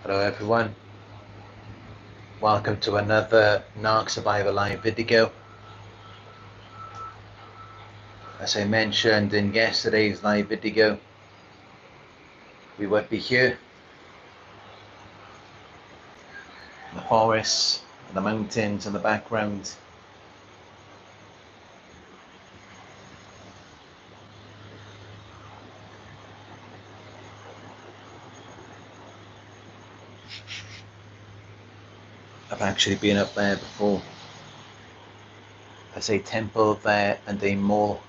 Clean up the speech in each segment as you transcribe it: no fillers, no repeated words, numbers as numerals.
Hello everyone, welcome to another Narc Survivor live video. As I mentioned in yesterday's live video, we would be here in the forests and the mountains in the background. I've actually been up there before. There's a temple there and a mall.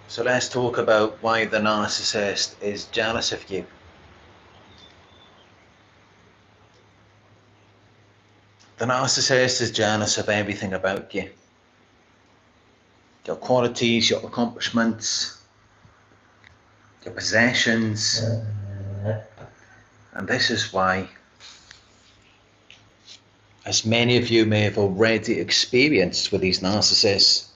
So let's talk about why the narcissist is jealous of you. The narcissist is jealous of everything about you. Your qualities, your accomplishments, your possessions. And this is why, as many of you may have already experienced with these narcissists,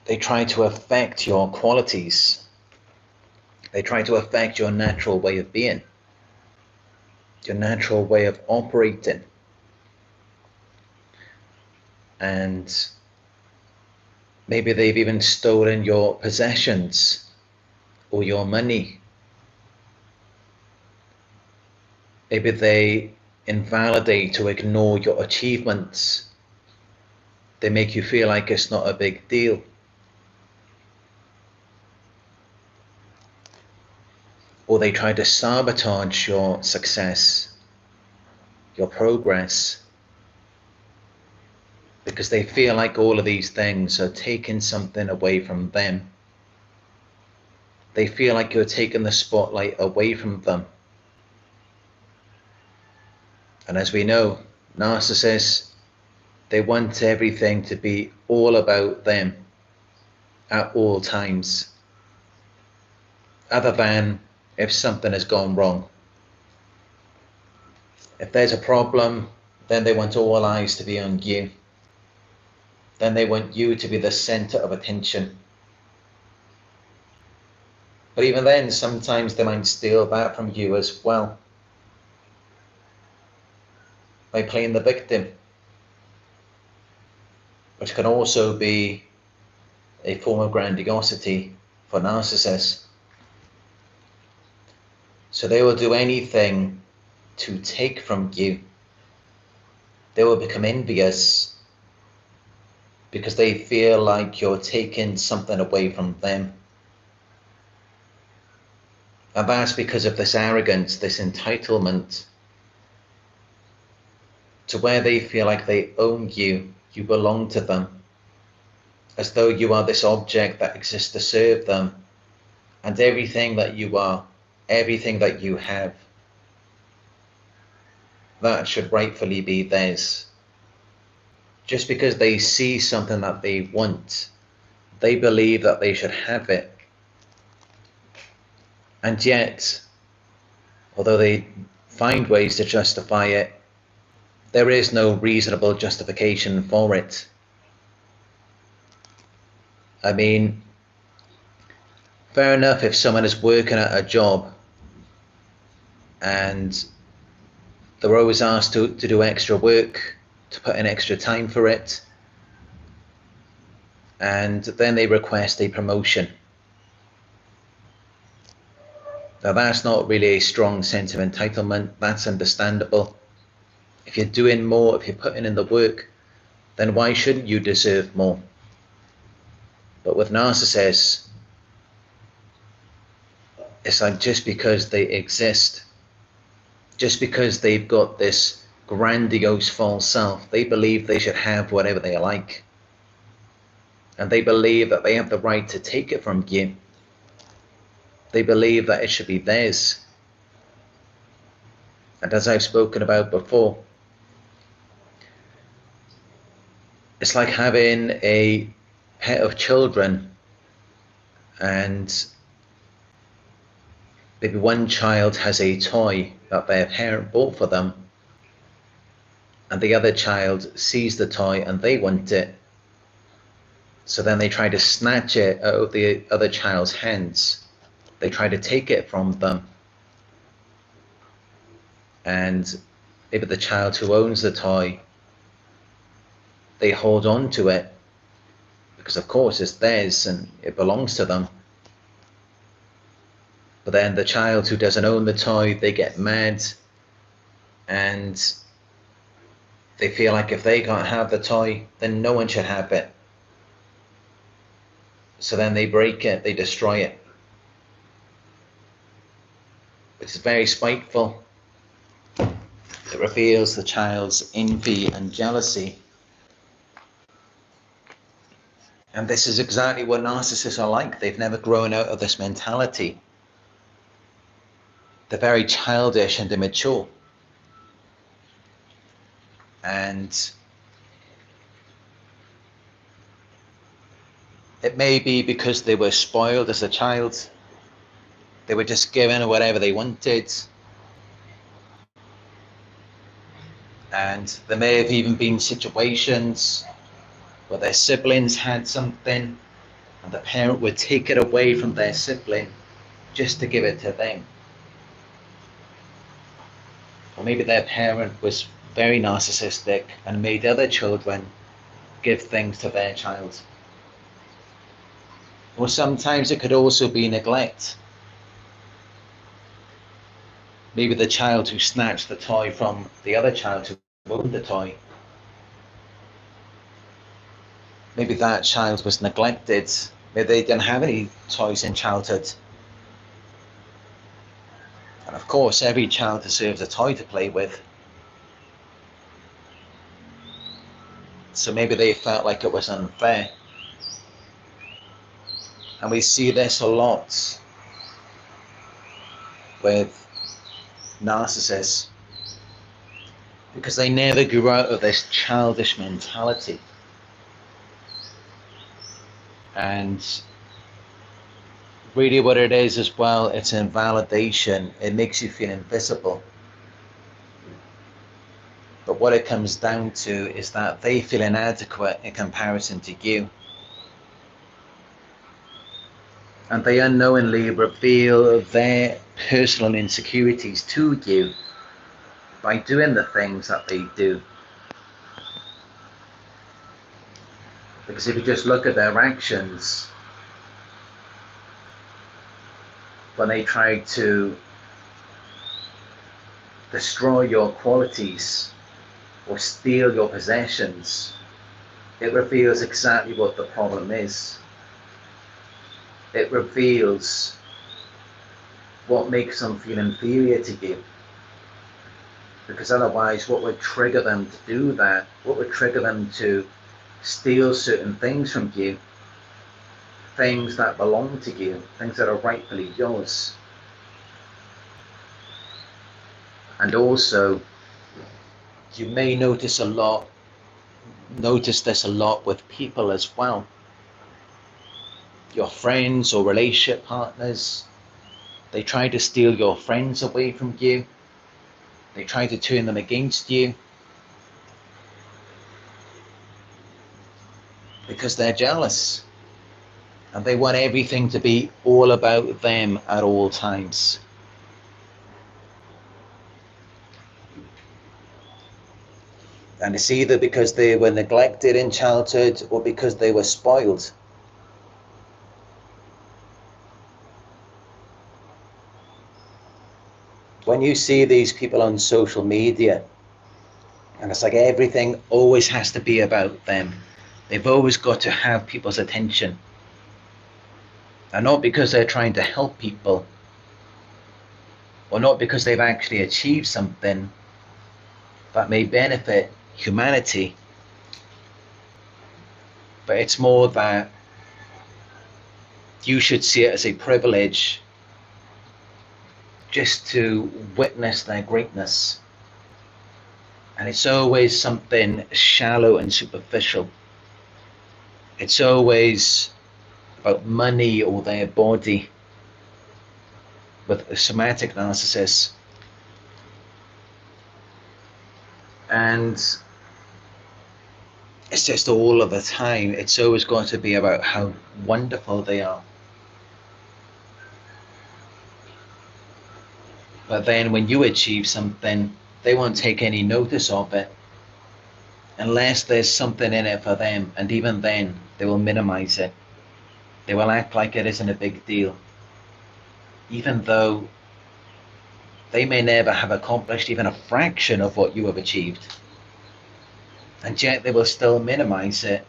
they try to affect your qualities. They try to affect your natural way of being, your natural way of operating. And maybe they've even stolen your possessions or your money. Maybe they invalidate or ignore your achievements. They make you feel like it's not a big deal. Or they try to sabotage your success, your progress, because they feel like all of these things are taking something away from them. They feel like you're taking the spotlight away from them. And as we know, narcissists, they want everything to be all about them at all times, other than if something has gone wrong. If there's a problem, then they want all eyes to be on you. Then they want you to be the center of attention. But even then, sometimes they might steal that from you as well, by playing the victim, which can also be a form of grandiosity for narcissists. So they will do anything to take from you. They will become envious because they feel like you're taking something away from them. And that's because of this arrogance, this entitlement, to where they feel like they own you, you belong to them, as though you are this object that exists to serve them, and everything that you are, everything that you have, that should rightfully be theirs. Just because they see something that they want, they believe that they should have it. And yet, although they find ways to justify it, there is no reasonable justification for it. I mean, fair enough if someone is working at a job and they're always asked to do extra work, to put in extra time for it, and then they request a promotion. Now that's not really a strong sense of entitlement, that's understandable. If you're doing more, if you're putting in the work, then why shouldn't you deserve more? But with narcissists, it's like just because they exist, just because they've got this grandiose false self, they believe they should have whatever they like. And they believe that they have the right to take it from you. They believe that it should be theirs. And as I've spoken about before, it's like having a pet of children and Maybe one child has a toy that their parent bought for them, and the other child sees the toy and they want it. So then they try to snatch it out of the other child's hands. They try to take it from them. And maybe the child who owns the toy, they hold on to it because of course it's theirs and it belongs to them. But then the child who doesn't own the toy, they get mad and they feel like if they can't have the toy, then no one should have it. So then they break it, they destroy it, which is very spiteful. It reveals the child's envy and jealousy. And this is exactly what narcissists are like. They've never grown out of this mentality. They're very childish and immature. And it may be because they were spoiled as a child. They were just given whatever they wanted. And there may have even been situations where their siblings had something and the parent would take it away from their sibling just to give it to them. Or maybe their parent was very narcissistic and made other children give things to their child. Or sometimes it could also be neglect. Maybe the child who snatched the toy from the other child who owned the toy, maybe that child was neglected. Maybe they didn't have any toys in childhood. And of course, every child deserves a toy to play with. So maybe they felt like it was unfair. And we see this a lot with narcissists because they never grew out of this childish mentality. And really what it is as well, it's invalidation. It makes you feel invisible. But what it comes down to is that they feel inadequate in comparison to you. And they unknowingly reveal their personal insecurities to you by doing the things that they do. Because if you just look at their actions, when they try to destroy your qualities or steal your possessions, it reveals exactly what the problem is. It reveals what makes them feel inferior to you. Because otherwise, what would trigger them to do that? What would trigger them to steal certain things from you? Things that belong to you, things that are rightfully yours. And also, you may notice this a lot with people as well. Your friends or relationship partners, they try to steal your friends away from you. They try to turn them against you because they're jealous and they want everything to be all about them at all times. And it's either because they were neglected in childhood or because they were spoiled. When you see these people on social media, and it's like everything always has to be about them. They've always got to have people's attention. And not because they're trying to help people, or not because they've actually achieved something that may benefit humanity, but it's more that you should see it as a privilege just to witness their greatness. And it's always something shallow and superficial. It's always about money or their body, with somatic narcissists. And it's just all of the time, it's always going to be about how wonderful they are. But then when you achieve something, they won't take any notice of it unless there's something in it for them. And even then, they will minimize it. They will act like it isn't a big deal, even though they may never have accomplished even a fraction of what you have achieved. And yet they will still minimize it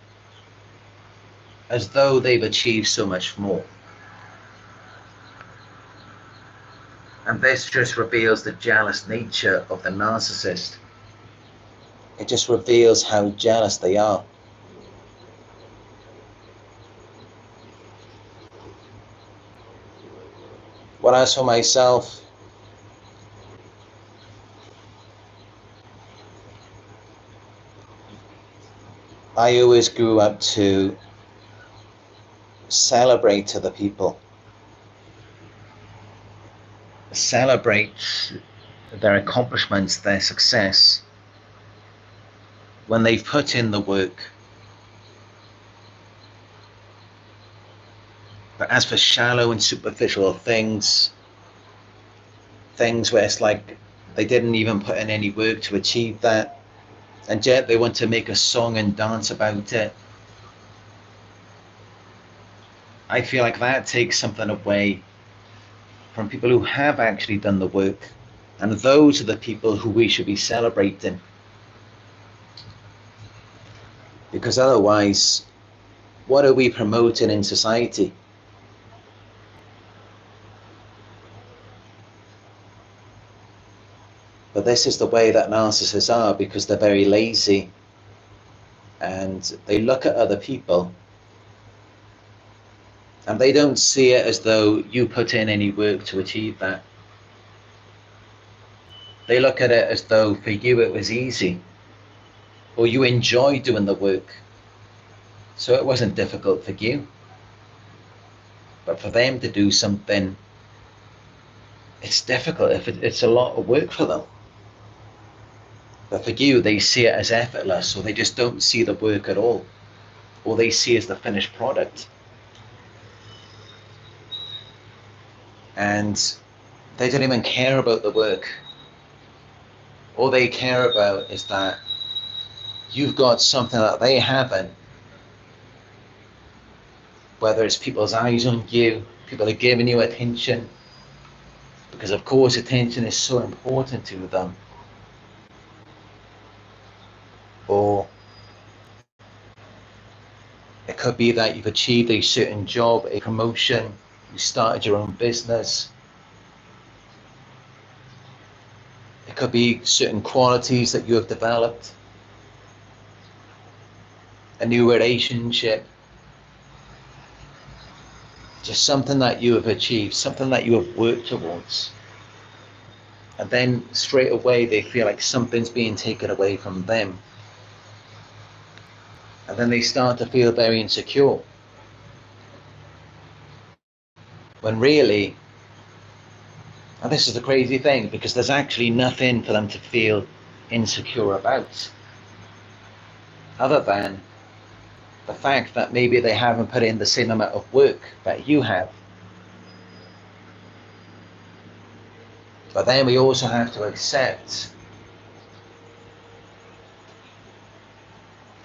as though they've achieved so much more. And this just reveals the jealous nature of the narcissist. It just reveals how jealous they are. Whereas for myself, I always grew up to celebrate other people, celebrate their accomplishments, their success, when they've put in the work. But as for shallow and superficial things where it's like they didn't even put in any work to achieve that, and yet they want to make a song and dance about it, I feel like that takes something away from people who have actually done the work. And those are the people who we should be celebrating. Because otherwise, what are we promoting in society? But this is the way that narcissists are, because they're very lazy and they look at other people and they don't see it as though you put in any work to achieve that. They look at it as though for you it was easy, or you enjoy doing the work, so it wasn't difficult for you. But for them to do something, it's difficult. It's a lot of work for them. But for you, they see it as effortless, or they just don't see the work at all. All they see is the finished product. And they don't even care about the work. All they care about is that you've got something that they haven't. Whether it's people's eyes on you, people are giving you attention, because of course attention is so important to them. Or it could be that you've achieved a certain job, a promotion, you started your own business. It could be certain qualities that you have developed, a new relationship, just something that you have achieved, something that you have worked towards. And then straight away they feel like something's being taken away from them. And then they start to feel very insecure. When really, and this is the crazy thing, because there's actually nothing for them to feel insecure about, other than the fact that maybe they haven't put in the same amount of work that you have. But then we also have to accept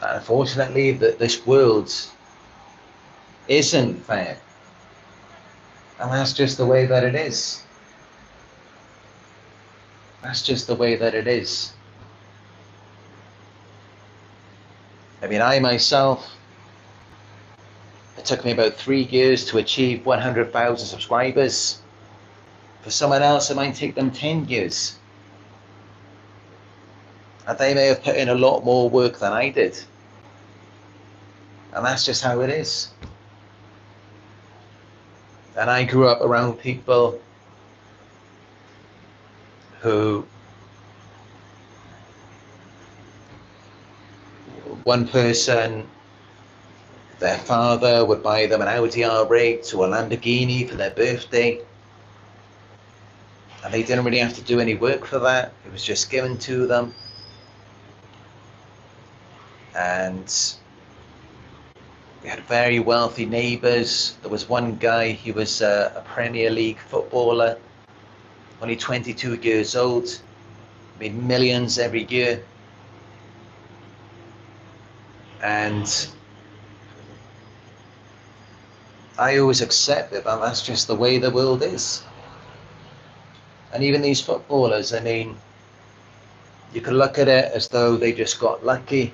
that unfortunately that this world isn't fair. And that's just the way that it is. That's just the way that it is. I mean, I myself, it took me about 3 years to achieve 100,000 subscribers. For someone else, it might take them 10 years. And they may have put in a lot more work than I did. And that's just how it is. And I grew up around people who, one person, their father would buy them an Audi R8 or a Lamborghini for their birthday. And they didn't really have to do any work for that. It was just given to them. And we had very wealthy neighbours. There was one guy, he was a Premier League footballer, only 22 years old, made millions every year. And I always accepted that that's just the way the world is. And even these footballers, I mean, you can look at it as though they just got lucky,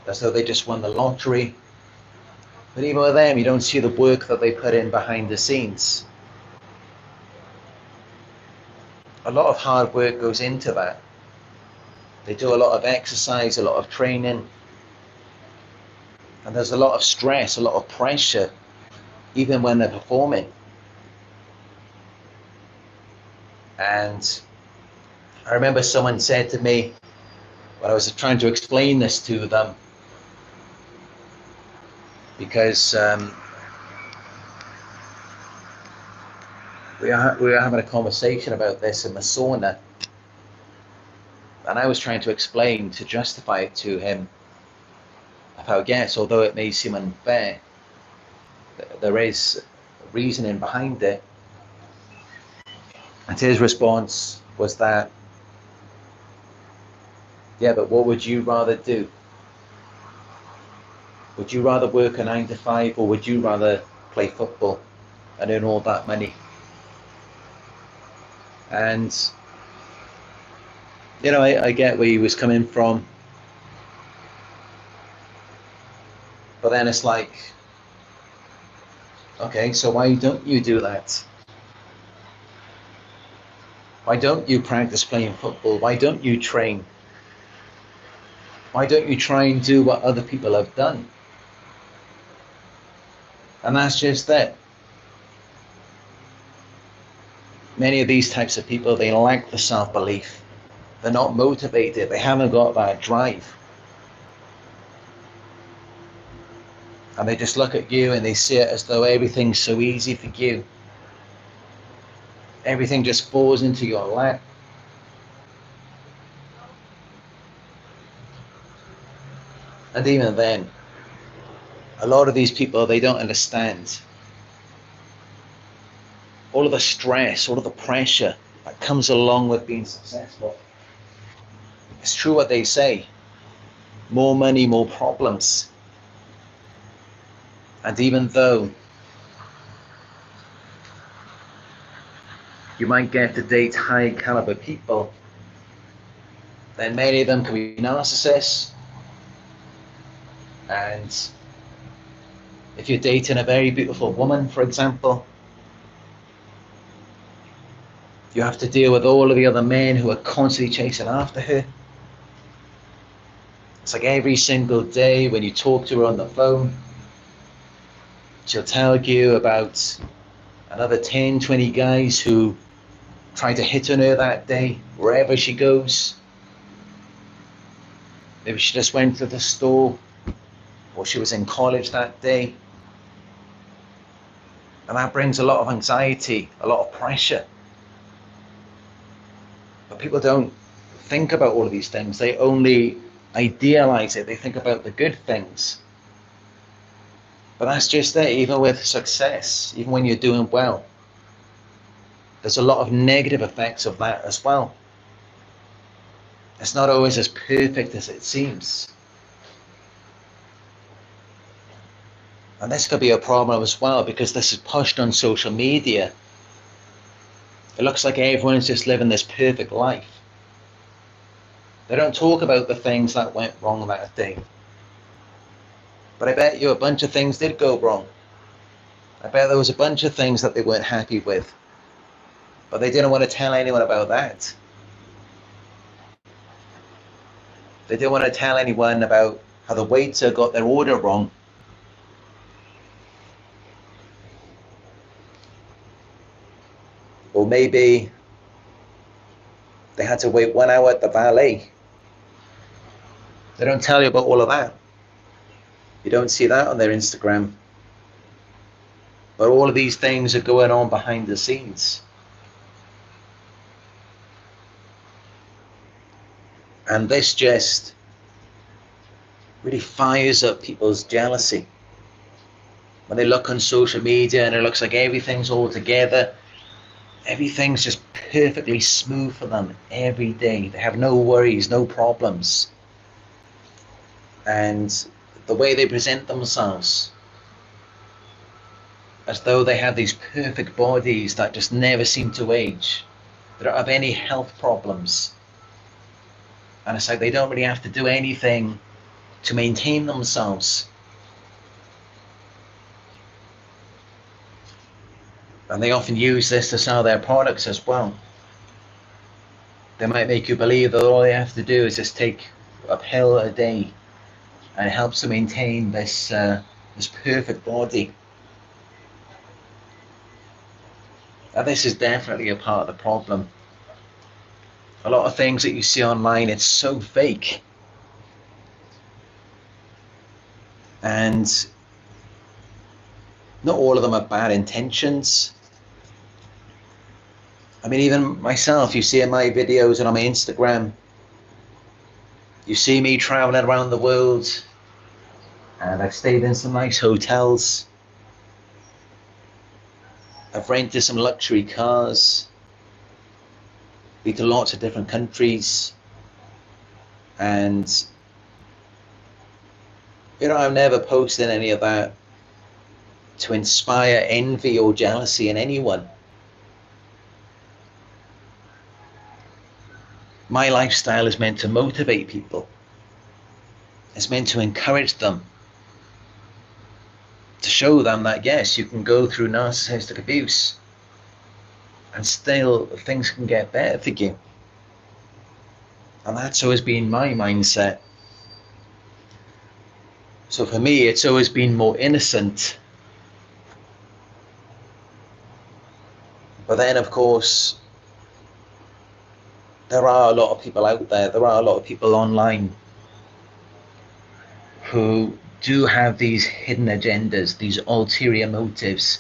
as though they just won the lottery. But even with them, you don't see the work that they put in behind the scenes. A lot of hard work goes into that. They do a lot of exercise, a lot of training. And there's a lot of stress, a lot of pressure, even when they're performing. And I remember someone said to me, when I was trying to explain this to them, because we were having a conversation about this in the sauna, and I was trying to explain, to justify it to him, of how, yes, although it may seem unfair, there is reasoning behind it. And his response was that, yeah, but what would you rather do? Would you rather work a 9 to 5, or would you rather play football and earn all that money? And, you know, I get where he was coming from. But then it's like, okay, so why don't you do that? Why don't you practice playing football? Why don't you train? Why don't you try and do what other people have done? And that's just it. Many of these types of people, they lack the self-belief. They're not motivated. They haven't got that drive. And they just look at you and they see it as though everything's so easy for you. Everything just falls into your lap. And even then, a lot of these people, they don't understand all of the stress, all of the pressure that comes along with being successful. It's true what they say. More money, more problems. And even though you might get to date high caliber people, then many of them can be narcissists. And if you're dating a very beautiful woman, for example, you have to deal with all of the other men who are constantly chasing after her. It's like every single day when you talk to her on the phone, she'll tell you about another 10, 20 guys who try to hit on her that day, wherever she goes. Maybe she just went to the store, or she was in college that day. And that brings a lot of anxiety, a lot of pressure. But people don't think about all of these things. They only idealize it. They think about the good things. But that's just it. Even with success, even when you're doing well, there's a lot of negative effects of that as well. It's not always as perfect as it seems. And this could be a problem as well, because this is pushed on social media. It looks like everyone's just living this perfect life. They don't talk about the things that went wrong that day. But I bet you a bunch of things did go wrong. I bet there was a bunch of things that they weren't happy with. But they didn't want to tell anyone about that. They didn't want to tell anyone about how the waiter got their order wrong. Or maybe they had to wait 1 hour at the valet. They don't tell you about all of that. You don't see that on their Instagram. But all of these things are going on behind the scenes. And this just really fires up people's jealousy. When they look on social media and it looks like everything's all together, everything's just perfectly smooth for them every day. They have no worries, no problems. And the way they present themselves, as though they have these perfect bodies that just never seem to age. They don't have any health problems. And it's like they don't really have to do anything to maintain themselves. And they often use this to sell their products as well. They might make you believe that all they have to do is just take a pill a day and it helps to maintain this perfect body. And this is definitely a part of the problem. A lot of things that you see online, it's so fake. And not all of them are bad intentions. I mean, even myself, you see in my videos and on my Instagram, you see me traveling around the world, and I've stayed in some nice hotels. I've rented some luxury cars. Been to lots of different countries. And, I'm never posting any of that to inspire envy or jealousy in anyone. My lifestyle is meant to motivate people. It's meant to encourage them, to show them that yes, you can go through narcissistic abuse and still things can get better for you. And that's always been my mindset. So for me, it's always been more innocent. But then, of course, there are a lot of people out there, there are a lot of people online who do have these hidden agendas, these ulterior motives.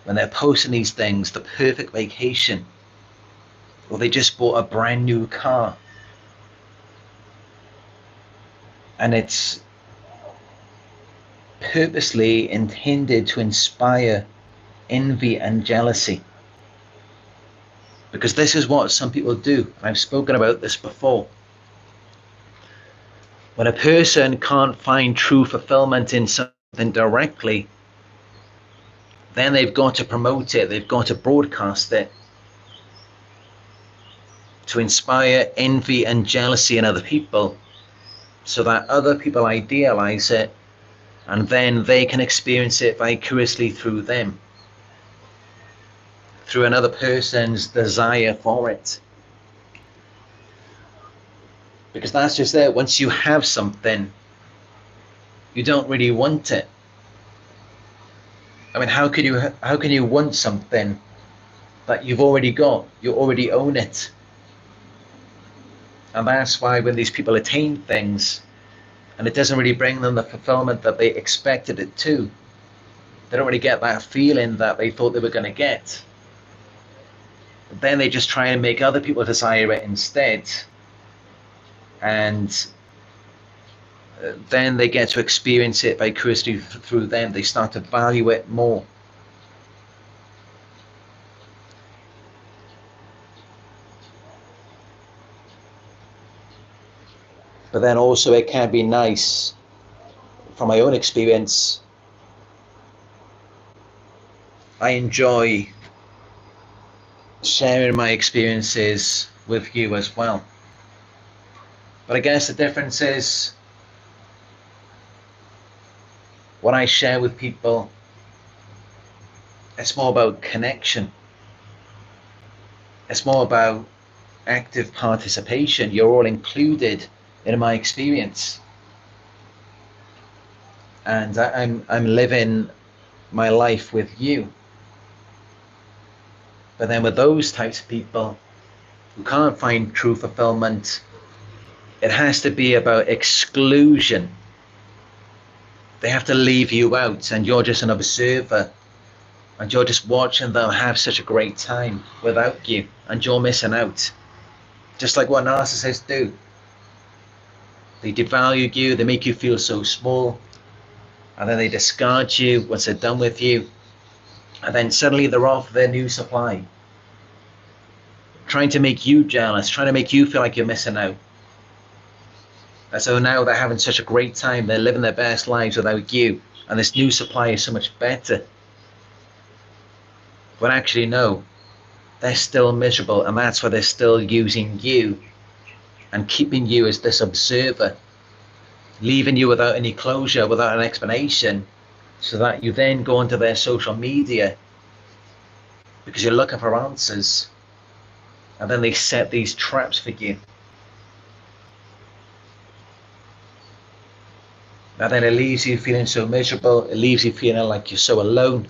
When they're posting these things, the perfect vacation, or they just bought a brand new car. And it's purposely intended to inspire envy and jealousy. Because this is what some people do. I've spoken about this before. When a person can't find true fulfillment in something directly, then they've got to promote it, they've got to broadcast it to inspire envy and jealousy in other people, so that other people idealize it and then they can experience it vicariously through them, through another person's desire for it. Because that's just it. Once you have something, you don't really want it. I mean, how can you want something that you've already got? You already own it. And that's why when these people attain things and it doesn't really bring them the fulfillment that they expected it to, they don't really get that feeling that they thought they were going to get. But then they just try and make other people desire it instead. And then they get to experience it vicariously through them. They start to value it more. But then also it can be nice, from my own experience, I enjoy sharing my experiences with you as well. But I guess the difference is, when I share with people, it's more about connection. It's more about active participation. You're all included in my experience. And I'm living my life with you. But then with those types of people who can't find true fulfillment, it has to be about exclusion. They have to leave you out and you're just an observer and you're just watching them have such a great time without you, and you're missing out. Just like what narcissists do. They devalue you, they make you feel so small, and then they discard you once they're done with you, and then suddenly they're off their new supply, trying to make you jealous, trying to make you feel like you're missing out. And so now they're having such a great time, they're living their best lives without you, and this new supply is so much better. But actually, no, they're still miserable, and that's why they're still using you and keeping you as this observer, leaving you without any closure, without an explanation, so that you then go onto their social media because you're looking for answers, and then they set these traps for you. And then it leaves you feeling so miserable, it leaves you feeling like you're so alone.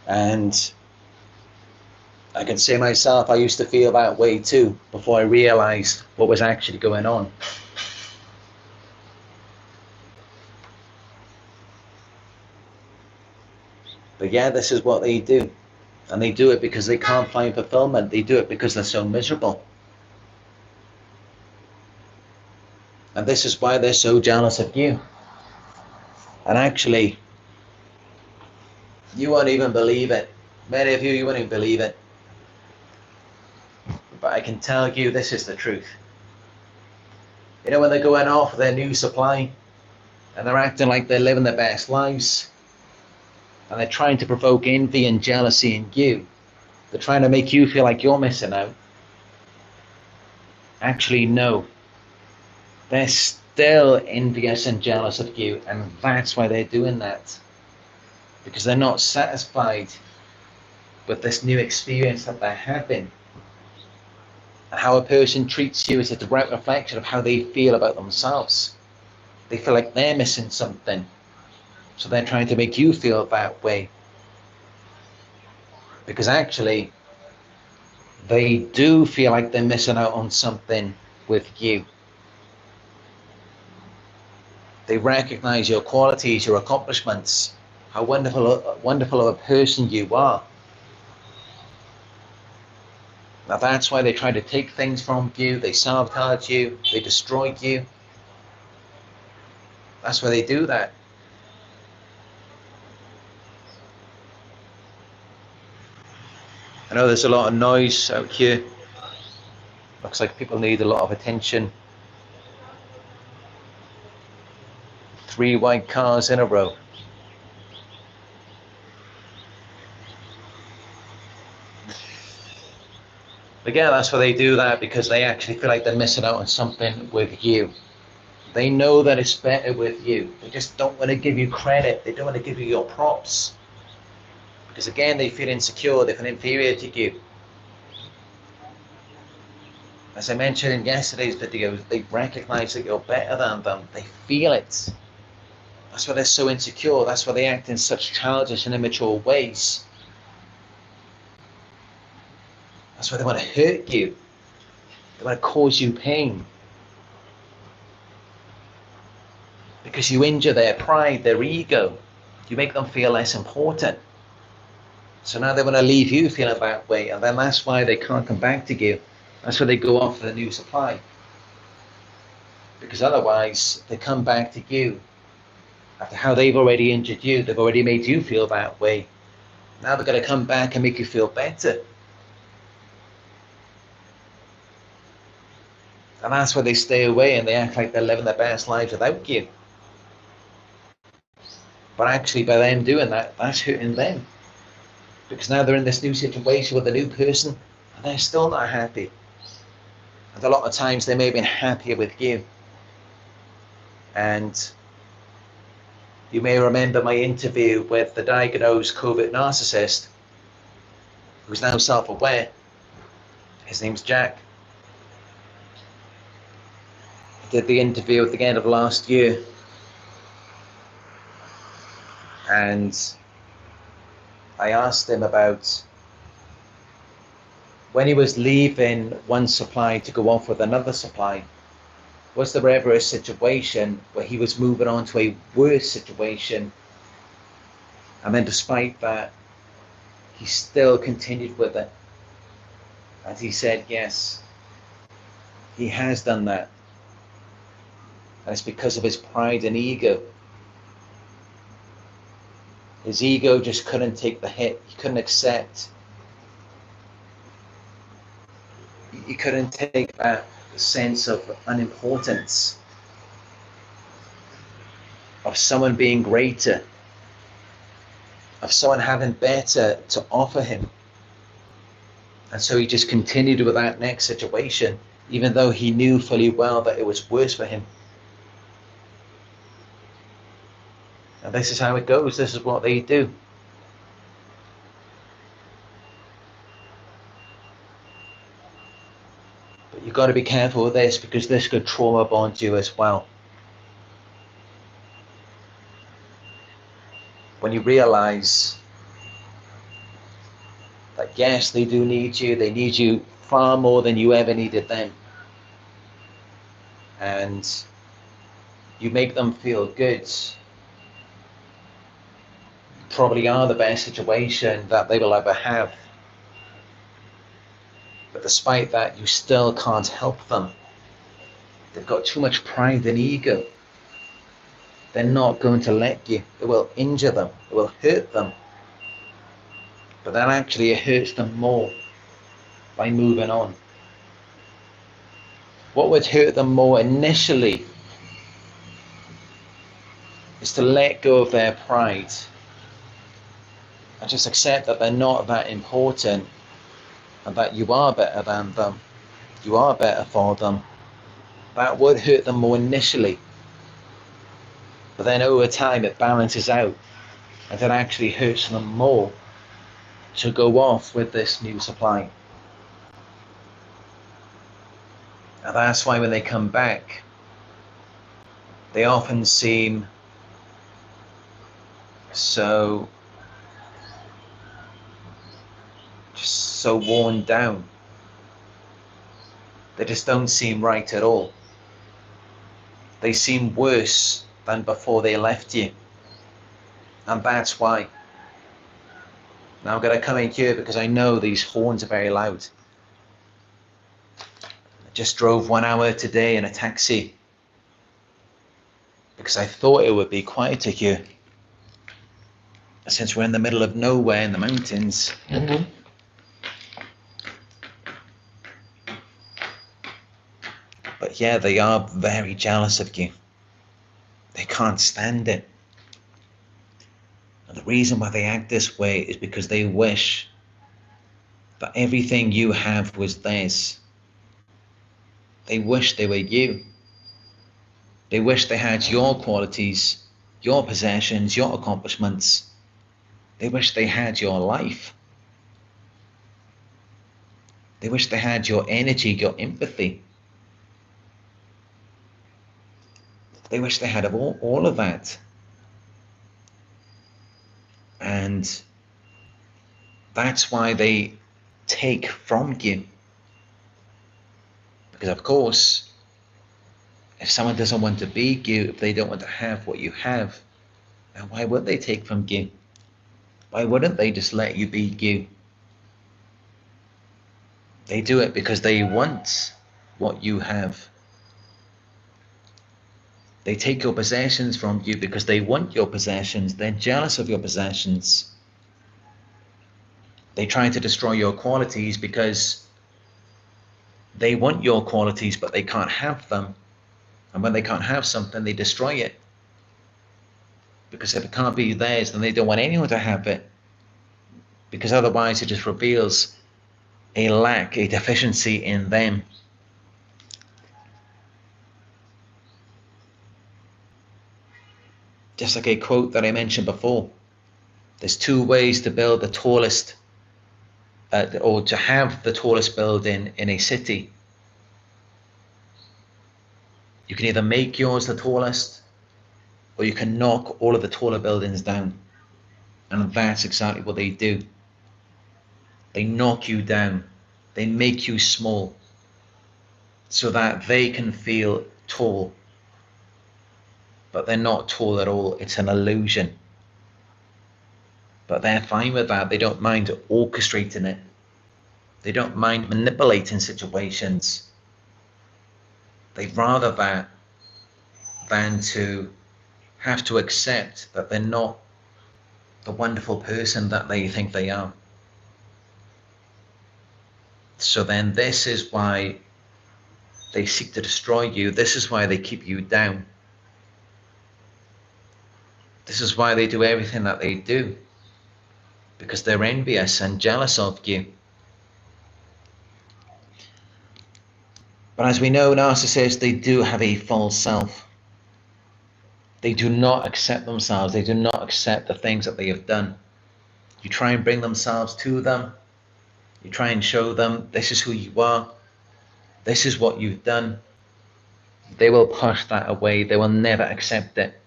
And I can say myself, I used to feel that way too before I realized what was actually going on. But yeah, this is what they do. And they do it because they can't find fulfillment. They do it because they're so miserable. And this is why they're so jealous of you. And actually, you won't even believe it. Many of you, you won't even believe it. But I can tell you this is the truth. You know, when they're going off their new supply and they're acting like they're living their best lives, and they're trying to provoke envy and jealousy in you, they're trying to make you feel like you're missing out. Actually, no. They're still envious and jealous of you, and that's why they're doing that. Because they're not satisfied with this new experience that they're having. And how a person treats you is a direct reflection of how they feel about themselves. They feel like they're missing something, so they're trying to make you feel that way. Because actually, they do feel like they're missing out on something with you. They recognize your qualities, your accomplishments, how wonderful of a person you are. Now that's why they try to take things from you, they sabotage you, they destroy you. That's why they do that. I know there's a lot of noise out here. Looks like people need a lot of attention. 3 white cars in a row. Again, that's why they do that, because they actually feel like they're missing out on something with you. They know that it's better with you. They just don't want to give you credit. They don't want to give you your props. Because again, they feel insecure, they feel inferior to you. As I mentioned in yesterday's video, they recognize that you're better than them. They feel it. That's why they're so insecure. That's why they act in such childish and immature ways. That's why they want to hurt you. They want to cause you pain. Because you injure their pride, their ego. You make them feel less important. So now they want to leave you feeling that way, and then that's why they can't come back to you. That's why they go off for the new supply. Because otherwise, they come back to you after how they've already injured you. They've already made you feel that way. Now they're going to come back and make you feel better. And that's why they stay away and they act like they're living their best lives without you. But actually, by them doing that, that's hurting them. Because now they're in this new situation with a new person and they're still not happy. And a lot of times they may have been happier with you. And you may remember my interview with the diagnosed COVID narcissist, who's now self-aware. His name's Jack. I did the interview at the end of last year. And I asked him about when he was leaving one supply to go off with another supply, was there ever a situation where he was moving on to a worse situation And then despite that, he still continued with it. And he said, yes, he has done that. And it's because of his pride and ego. His ego just couldn't take the hit. He couldn't accept. He couldn't take that sense of unimportance, of someone being greater, of someone having better to offer him. And so he just continued with that next situation, even though he knew fully well that it was worse for him. And this is how it goes. This is what they do. But you've got to be careful with this, because this could trauma bond you as well. When you realize that yes, they do need you far more than you ever needed them. And you make them feel good. You probably are the best situation that they will ever have. But despite that, you still can't help them. They've got too much pride and ego. They're not going to let you. It will injure them. It will hurt them. But then actually it hurts them more by moving on. What would hurt them more initially is to let go of their pride and just accept that they're not that important, and that you are better than them, you are better for them. That would hurt them more initially. But then over time it balances out, and it actually hurts them more to go off with this new supply. And that's why when they come back, they often seem so worn down. They just don't seem right at all. They seem worse than before they left you. And that's why. Now I'm going to come in here because I know these horns are very loud. I just drove 1 hour today in a taxi because I thought it would be quieter here, since we're in the middle of nowhere in the mountains. Mm-hmm. But yeah, they are very jealous of you. They can't stand it. And the reason why they act this way is because they wish that everything you have was theirs. They wish they were you. They wish they had your qualities, your possessions, your accomplishments. They wish they had your life. They wish they had your energy, your empathy. They wish they had all of that. And that's why they take from you. Because of course, if someone doesn't want to be you, if they don't want to have what you have, then why would they take from you? Why wouldn't they just let you be you? They do it because they want what you have. They take your possessions from you because they want your possessions. They're jealous of your possessions. They try to destroy your qualities because they want your qualities, but they can't have them. And when they can't have something, they destroy it. Because if it can't be theirs, then they don't want anyone to have it. Because otherwise it just reveals a lack, a deficiency in them. Just like a quote that I mentioned before, there's 2 ways to build the tallest, or to have the tallest building in a city. You can either make yours the tallest, or you can knock all of the taller buildings down. And that's exactly what they do. They knock you down. They make you small so that they can feel tall. But they're not tall at all. It's an illusion. But they're fine with that. They don't mind orchestrating it. They don't mind manipulating situations. They'd rather that than to have to accept that they're not the wonderful person that they think they are. So then this is why they seek to destroy you. This is why they keep you down. This is why they do everything that they do, because they're envious and jealous of you. But as we know, narcissists, they do have a false self. They do not accept themselves. They do not accept the things that they have done. You try and bring themselves to them. You try and show them this is who you are. This is what you've done. They will push that away. They will never accept it.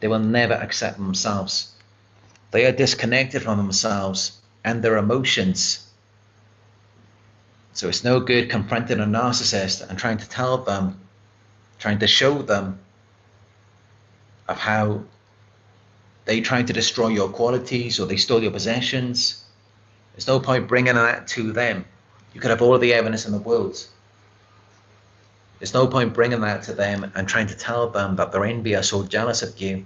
They will never accept themselves. They are disconnected from themselves and their emotions. So it's no good confronting a narcissist and trying to tell them, trying to show them of how they tried to destroy your qualities or they stole your possessions. There's no point bringing that to them. You could have all the evidence in the world. There's no point bringing that to them and trying to tell them that they're envious or jealous of you,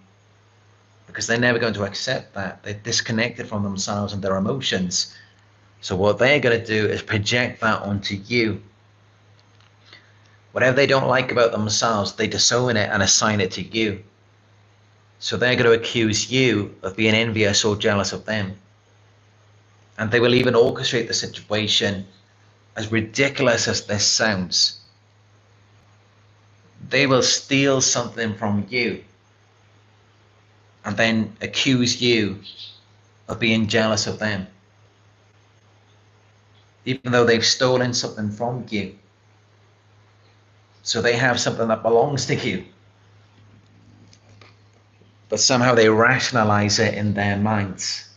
because they're never going to accept that. They're disconnected from themselves and their emotions. So what they're going to do is project that onto you. Whatever they don't like about themselves, they disown it and assign it to you. So they're going to accuse you of being envious or jealous of them. And they will even orchestrate the situation, as ridiculous as this sounds. They will steal something from you and then accuse you of being jealous of them, even though they've stolen something from you. So they have something that belongs to you, but somehow they rationalize it in their minds.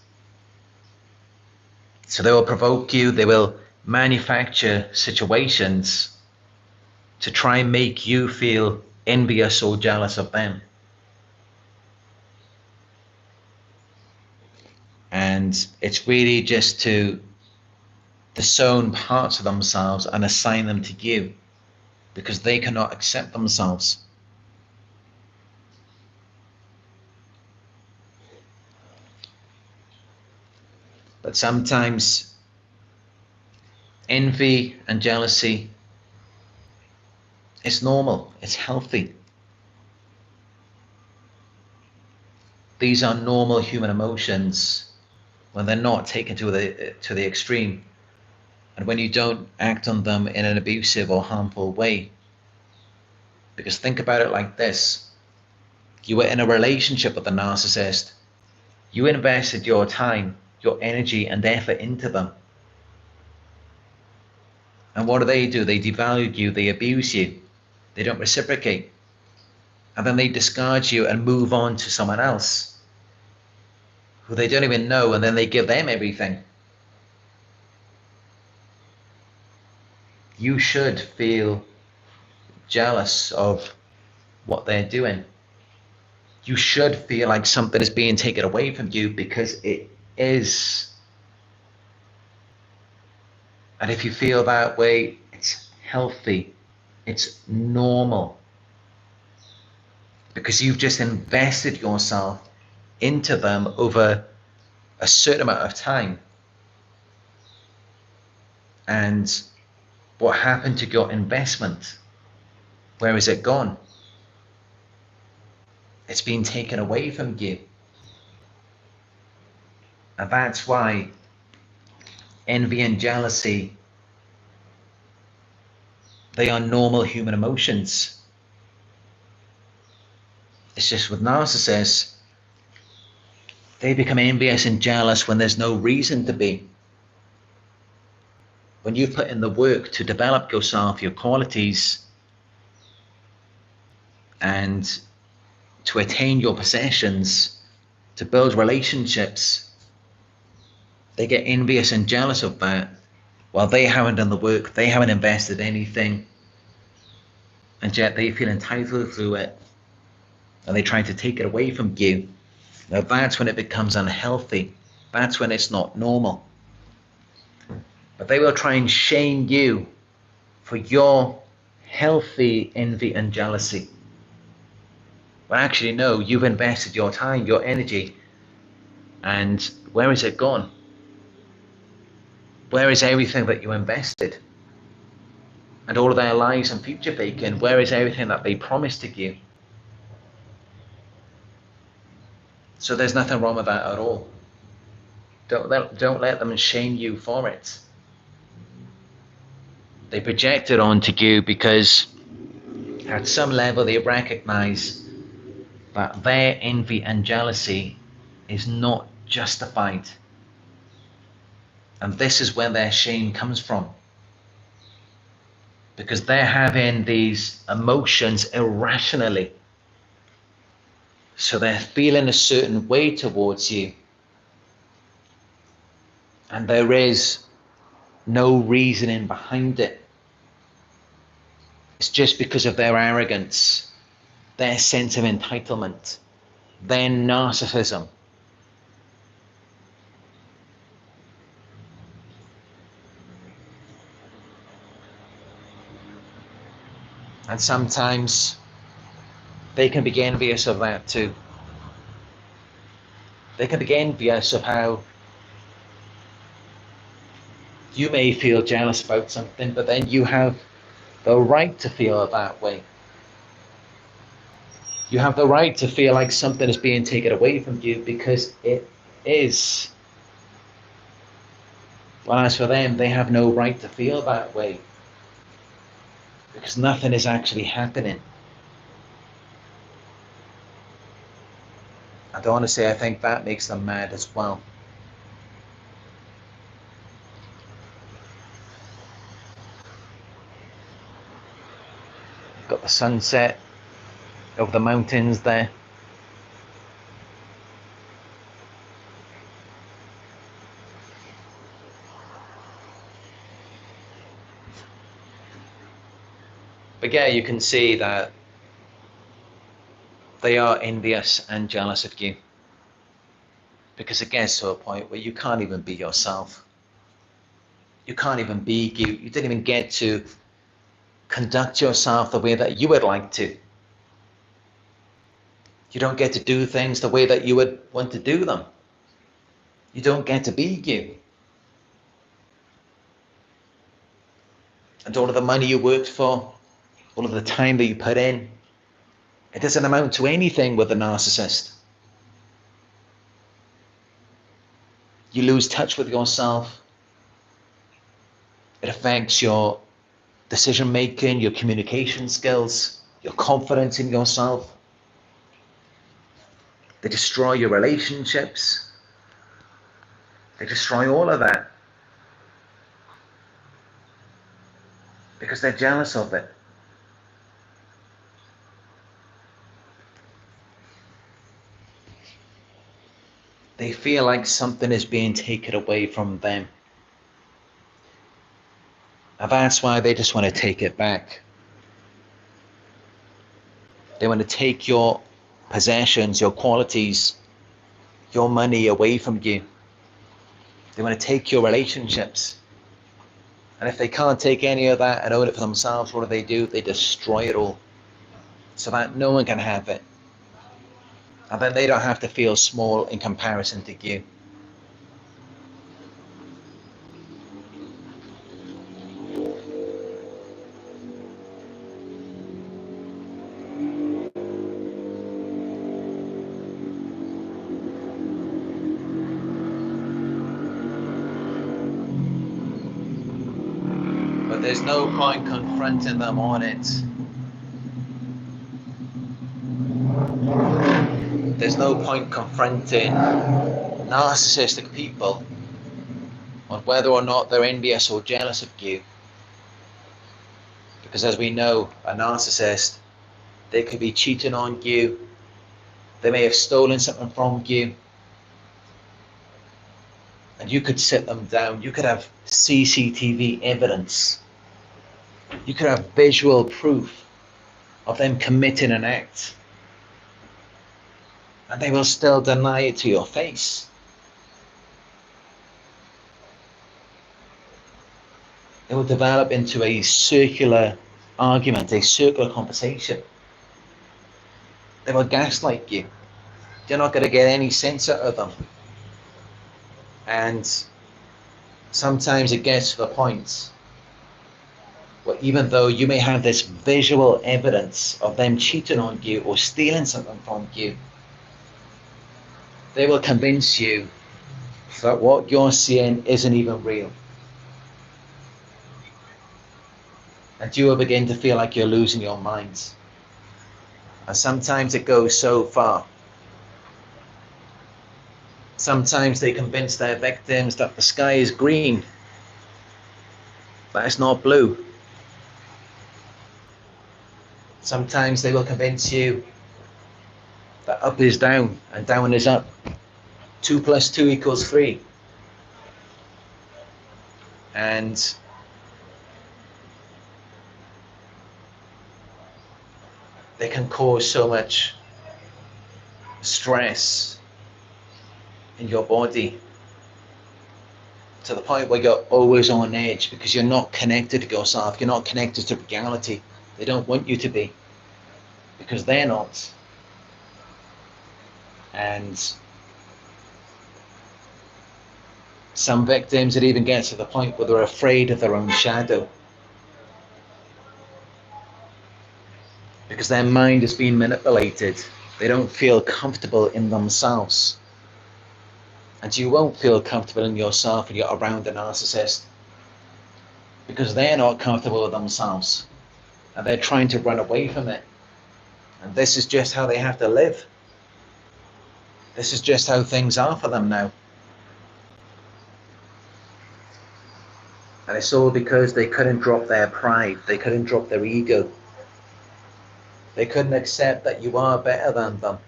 So they will provoke you, they will manufacture situations to try and make you feel envious or jealous of them. And it's really just to disown parts of themselves and assign them to you, because they cannot accept themselves. But sometimes envy and jealousy, it's normal, it's healthy. These are normal human emotions when they're not taken to the extreme, and when you don't act on them in an abusive or harmful way. Because think about it like this: you were in a relationship with a narcissist, you invested your time, your energy and effort into them. And what do? They devalue you, they abuse you, they don't reciprocate. And then they discard you and move on to someone else who they don't even know, and then they give them everything. You should feel jealous of what they're doing. You should feel like something is being taken away from you, because it is. And if you feel that way, it's healthy, it's normal, because you've just invested yourself into them over a certain amount of time. And what happened to your investment? Where is it gone? It's been taken away from you. And that's why envy and jealousy, they are normal human emotions. It's just with narcissists, they become envious and jealous when there's no reason to be. When you've put in the work to develop yourself, your qualities, and to attain your possessions, to build relationships, they get envious and jealous of that, while they haven't done the work, they haven't invested anything, and yet they feel entitled through it, and they try to take it away from you. Now that's when it becomes unhealthy. That's when it's not normal. But they will try and shame you for your healthy envy and jealousy. But actually, no, you've invested your time, your energy, and where is it gone? Where is everything that you invested? And all of their lives and future bacon, where is everything that they promised to you? So there's nothing wrong with that at all. Don't let them shame you for it. They project it onto you because at some level they recognize that their envy and jealousy is not justified. And this is where their shame comes from. Because they're having these emotions irrationally. So they're feeling a certain way towards you. And there is no reasoning behind it. It's just because of their arrogance, their sense of entitlement, their narcissism. And sometimes they can be envious of that too. They can be envious of how you may feel jealous about something, but then you have the right to feel that way. You have the right to feel like something is being taken away from you because it is. Well, as for them, they have no right to feel that way because nothing is actually happening. And honestly, I think that makes them mad as well. Got the sunset over the mountains there. But yeah, you can see that they are envious and jealous of you. Because it gets to a point where you can't even be yourself. You can't even be you. You didn't even get to conduct yourself the way that you would like to. You don't get to do things the way that you would want to do them. You don't get to be you. And all of the money you worked for, all of the time that you put in, it doesn't amount to anything with a narcissist. You lose touch with yourself. It affects your decision making, your communication skills, your confidence in yourself. They destroy your relationships. They destroy all of that because they're jealous of it. They feel like something is being taken away from them. And that's why they just want to take it back. They want to take your possessions, your qualities, your money away from you. They want to take your relationships. And if they can't take any of that and own it for themselves, what do? They destroy it all so that no one can have it. And then they don't have to feel small in comparison to you. But there's no point confronting them on it. There's no point confronting narcissistic people on whether or not they're envious or jealous of you. Because as we know, a narcissist, they could be cheating on you. They may have stolen something from you. And you could sit them down. You could have CCTV evidence. You could have visual proof of them committing an act. And they will still deny it to your face. It will develop into a circular argument, a circular conversation. They will gaslight you. You're not going to get any sense out of them. And sometimes it gets to the point where even though you may have this visual evidence of them cheating on you or stealing something from you, they will convince you that what you're seeing isn't even real. And you will begin to feel like you're losing your mind. And sometimes it goes so far. Sometimes they convince their victims that the sky is green, but it's not blue. Sometimes they will convince you that up is down and down is up. 2 + 2 = 3. And they can cause so much stress in your body to the point where you're always on edge because you're not connected to yourself, you're not connected to reality. They don't want you to be, because they're not. And some victims, it even gets to the point where they're afraid of their own shadow, because their mind has been manipulated. They don't feel comfortable in themselves. And you won't feel comfortable in yourself when you're around a narcissist, because they're not comfortable with themselves and they're trying to run away from it. And this is just how they have to live. This is just how things are for them now. And it's all because they couldn't drop their pride. They couldn't drop their ego. They couldn't accept that you are better than them.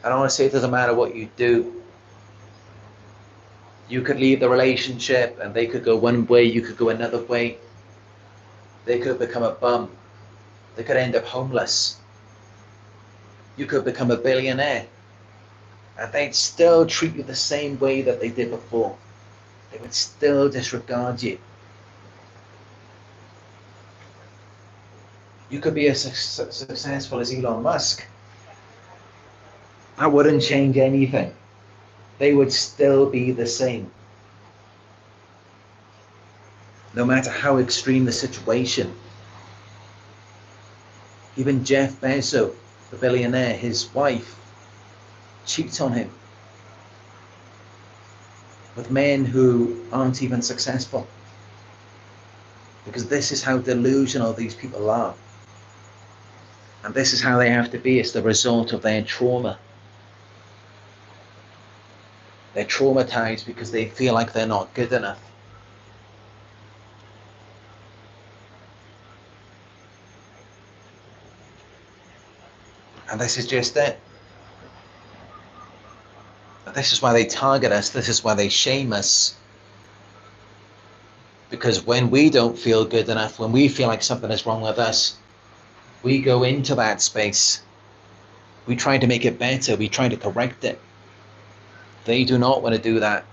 And honestly, it doesn't matter what you do. You could leave the relationship and they could go one way, you could go another way. They could become a bum. They could end up homeless. You could become a billionaire. And they'd still treat you the same way that they did before. They would still disregard you. You could be as successful as Elon Musk. That wouldn't change anything. They would still be the same. No matter how extreme the situation. Even Jeff Bezos, the billionaire, his wife cheats on him with men who aren't even successful. Because this is how delusional these people are. And this is how they have to be. It's the result of their trauma. They're traumatized because they feel like they're not good enough. And this is just it. This is why they target us. This is why they shame us. Because when we don't feel good enough, when we feel like something is wrong with us, we go into that space. We try to make it better. We try to correct it. They do not want to do that.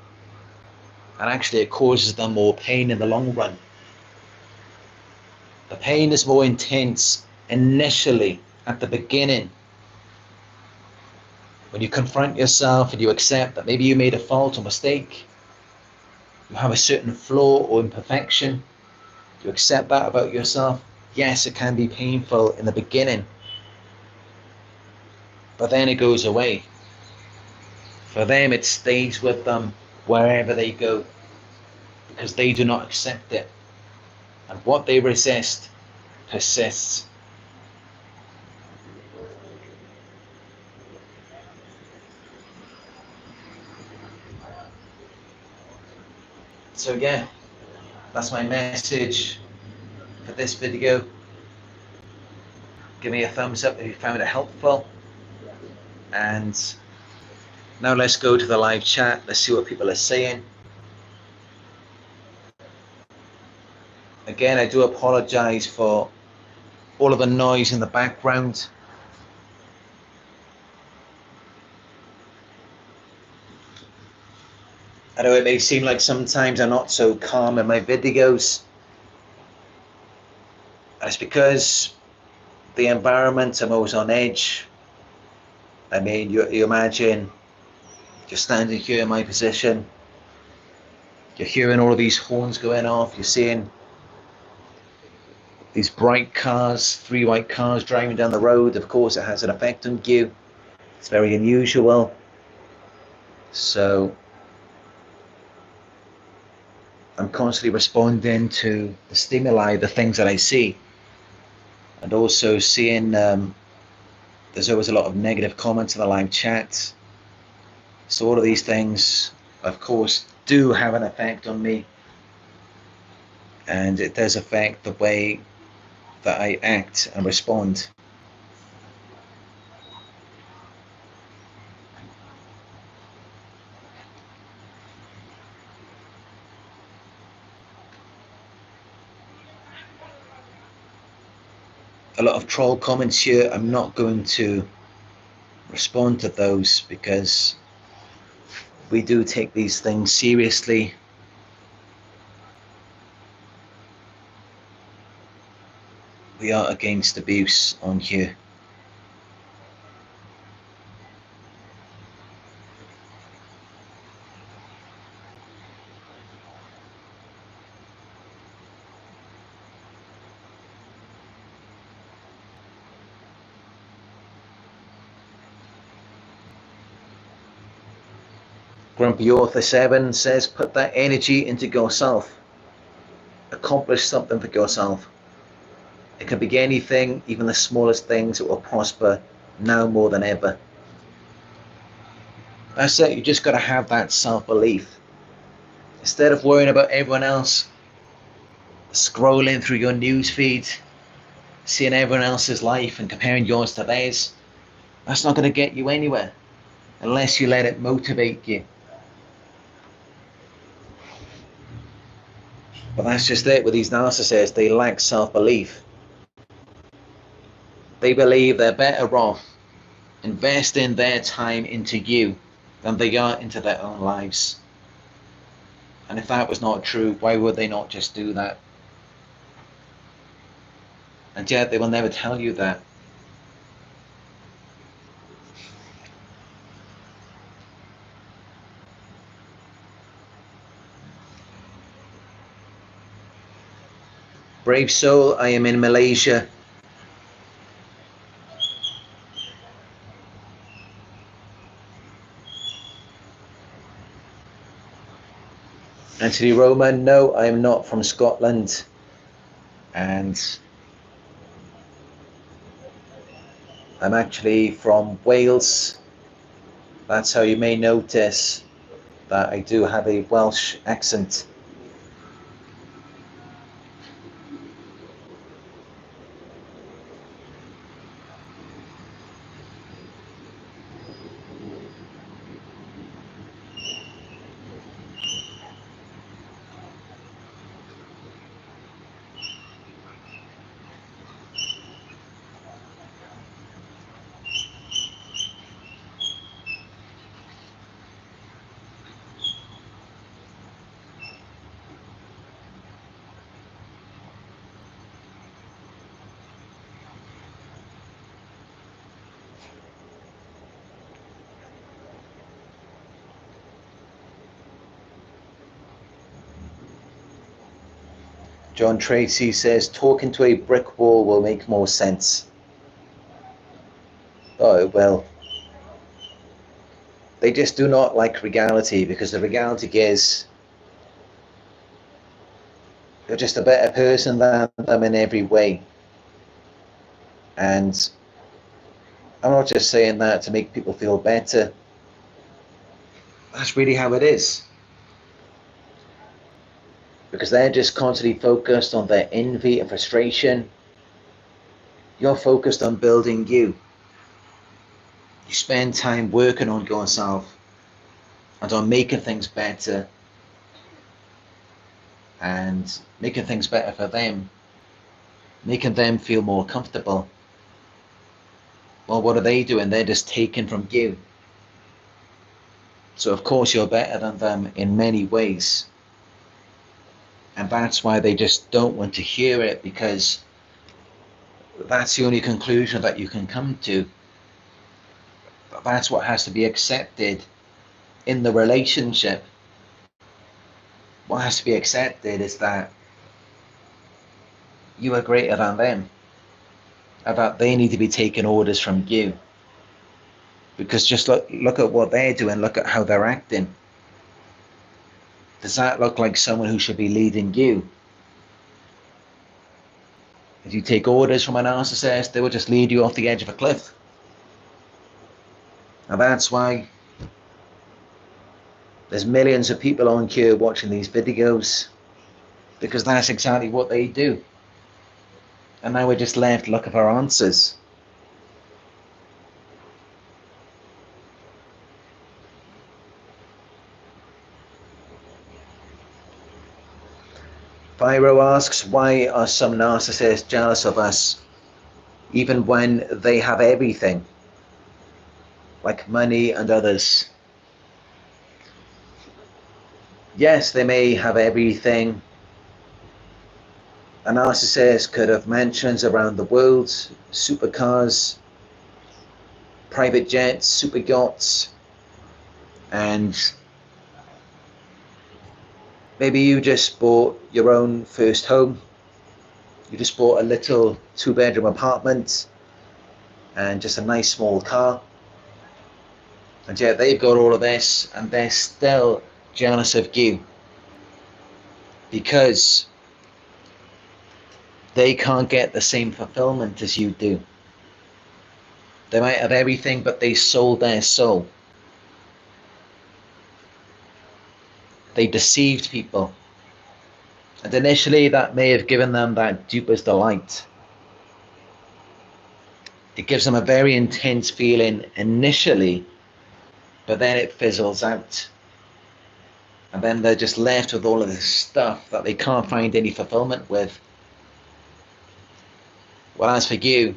And actually it causes them more pain in the long run. The pain is more intense initially, at the beginning. When you confront yourself and you accept that maybe you made a fault or mistake, you have a certain flaw or imperfection, you accept that about yourself. Yes, it can be painful in the beginning, but then it goes away. For them, it stays with them wherever they go, because they do not accept it. And what they resist persists. So yeah, that's my message for this video. Give me a thumbs up if you found it helpful. And now let's go to the live chat. Let's see what people are saying. Again, I do apologize for all of the noise in the background. I know it may seem like sometimes I'm not so calm in my videos. It's because the environment, I'm always on edge. I mean, you imagine you're standing here in my position, you're hearing all of these horns going off, you're seeing these bright cars, 3 white cars driving down the road. Of course, it has an effect on you. It's very unusual. So I'm constantly responding to the stimuli, the things that I see, and also seeing there's always a lot of negative comments in the live chat. So all of these things, of course, do have an effect on me, and it does affect the way that I act and respond. A lot of troll comments here, I'm not going to respond to those because we do take these things seriously. We are against abuse on here. Grumpy Author 7 says, put that energy into yourself. Accomplish something for yourself. It can be anything, even the smallest things that will prosper now more than ever. That's it, you just got to have that self-belief. Instead of worrying about everyone else, scrolling through your news feed, seeing everyone else's life and comparing yours to theirs, that's not going to get you anywhere unless you let it motivate you. But that's just it with these narcissists. They lack self-belief. They believe they're better off investing their time into you than they are into their own lives. And if that was not true, why would they not just do that? And yet they will never tell you that. Brave soul, I am in Malaysia. Anthony Roman, no, I am not from Scotland. And I'm actually from Wales. That's how you may notice that I do have a Welsh accent. John Tracy says, talking to a brick wall will make more sense. Oh, it will. They just do not like reality, because the reality is you're just a better person than them in every way. And I'm not just saying that to make people feel better. That's really how it is. Because they're just constantly focused on their envy and frustration. You're focused on building you. You spend time working on yourself and on making things better and making things better for them, making them feel more comfortable. Well, what are they doing? They're just taking from you. So of course you're better than them in many ways. And that's why they just don't want to hear it, because that's the only conclusion that you can come to. That's what has to be accepted in the relationship. What has to be accepted is that you are greater than them, and that they need to be taking orders from you. Because just look at what they're doing, look at how they're acting. Does that look like someone who should be leading you? If you take orders from a narcissist, they will just lead you off the edge of a cliff. And that's why there's millions of people on here watching these videos, because that's exactly what they do. And now we're just left looking for answers. Pyro asks, why are some narcissists jealous of us even when they have everything, like money and others? Yes, they may have everything. A narcissist could have mansions around the world, supercars, private jets, super yachts, and maybe you just bought your own first home. You just bought a little 2-bedroom apartment and just a nice small car. And yet they've got all of this and they're still jealous of you, because they can't get the same fulfillment as you do. They might have everything, but they sold their soul. They deceived people. And initially that may have given them that duper's delight. It gives them a very intense feeling initially, but then it fizzles out. And then they're just left with all of this stuff that they can't find any fulfillment with. Well, as for you,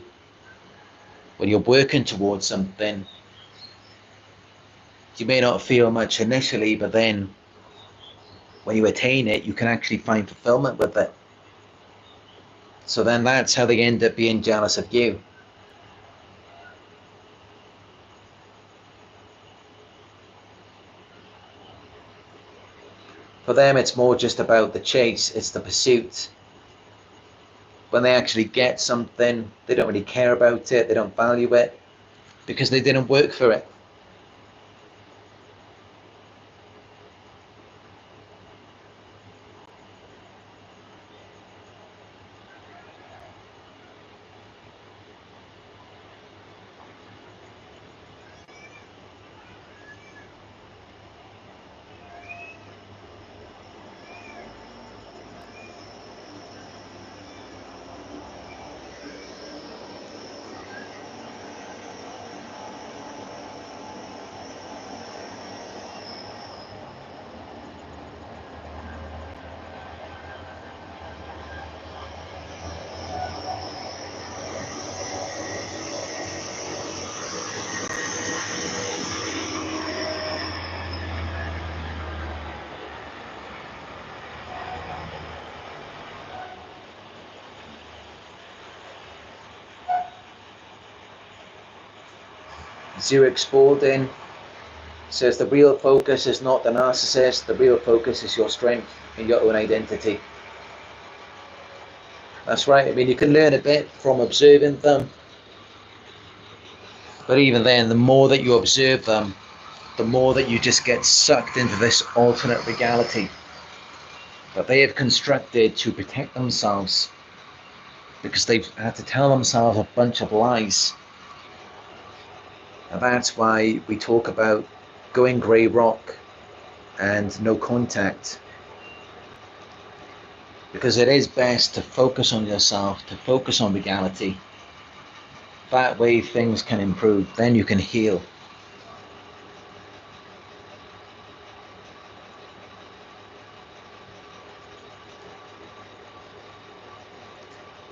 when you're working towards something, you may not feel much initially, but then when you attain it, you can actually find fulfillment with it. So then that's how they end up being jealous of you. For them, it's more just about the chase, it's the pursuit. When they actually get something, they don't really care about it, they don't value it, because they didn't work for it. Zurich Spalding says the real focus is not the narcissist, the real focus is your strength and your own identity. That's right. I mean, you can learn a bit from observing them, but even then, the more that you observe them, the more that you just get sucked into this alternate reality that they have constructed to protect themselves, because they've had to tell themselves a bunch of lies. And that's why we talk about going grey rock and no contact, because it is best to focus on yourself, to focus on reality. That way things can improve, then you can heal.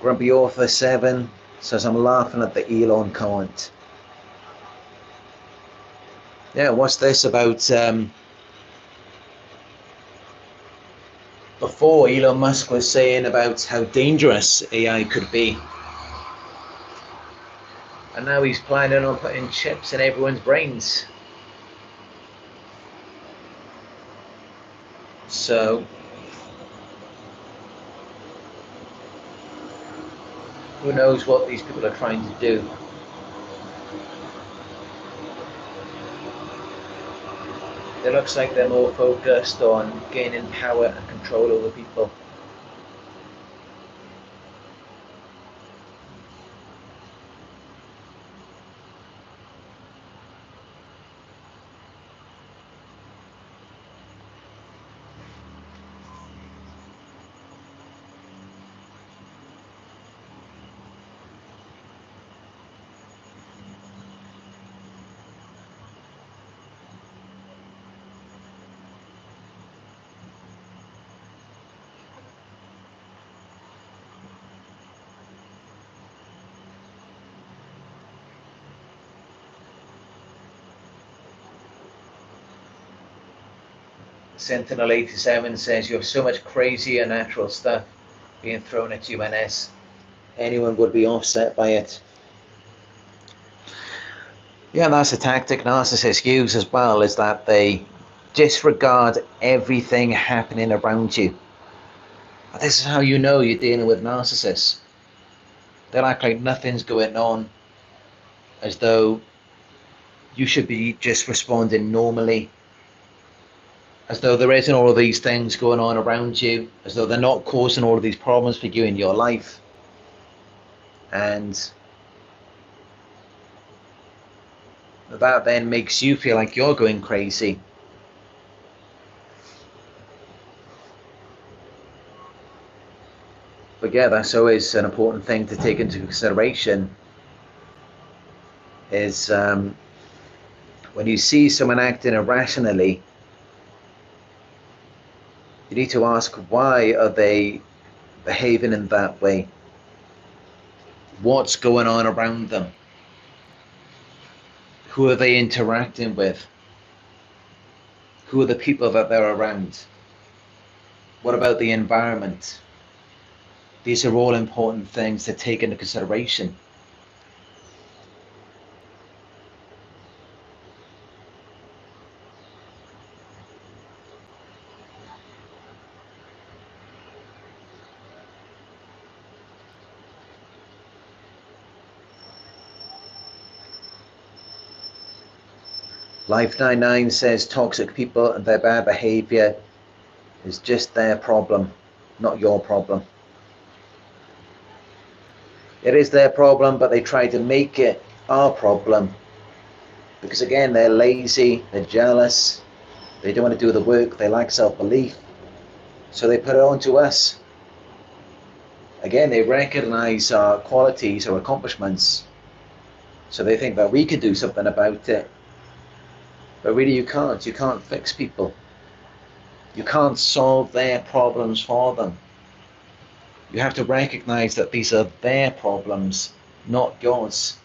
Grumpy Author 7 says, I'm laughing at the Elon comment. Yeah, what's this about? Before, Elon Musk was saying about how dangerous AI could be, and now he's planning on putting chips in everyone's brains. So who knows what these people are trying to do. It looks like they're more focused on gaining power and control over people. Sentinel 87 says you have so much crazy and natural stuff being thrown at UNS. Anyone would be offset by it. Yeah, that's a tactic narcissists use as well, is that they disregard everything happening around you. But this is how you know you're dealing with narcissists. They'll act like nothing's going on, as though you should be just responding normally, as though there isn't all of these things going on around you, as though they're not causing all of these problems for you in your life. And that then makes you feel like you're going crazy. But yeah, that's always an important thing to take into consideration, is when you see someone acting irrationally, you need to ask, why are they behaving in that way? What's going on around them? Who are they interacting with? Who are the people that they're around? What about the environment? These are all important things to take into consideration. Life 99 says toxic people and their bad behavior is just their problem, not your problem. It is their problem, but they try to make it our problem because, again, they're lazy, they're jealous, they don't want to do the work, they lack self-belief, so they put it on to us. Again, they recognize our qualities or accomplishments, so they think that we can do something about it. But really you can't. You can't fix people. You can't solve their problems for them. You have to recognize that these are their problems, not yours.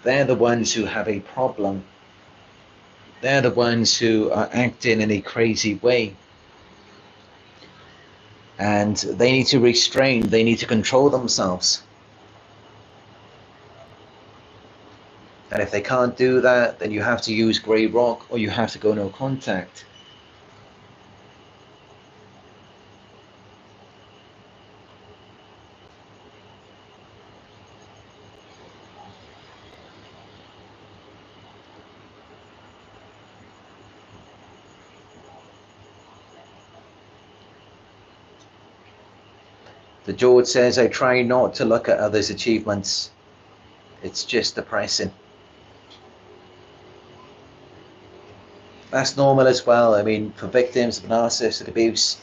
They're the ones who have a problem. They're the ones who are acting in a crazy way. And they need to restrain, they need to control themselves. And if they can't do that, then you have to use grey rock, or you have to go no contact. The George says, I try not to look at others' achievements. It's just depressing. That's normal as well. I mean, for victims of narcissistic abuse,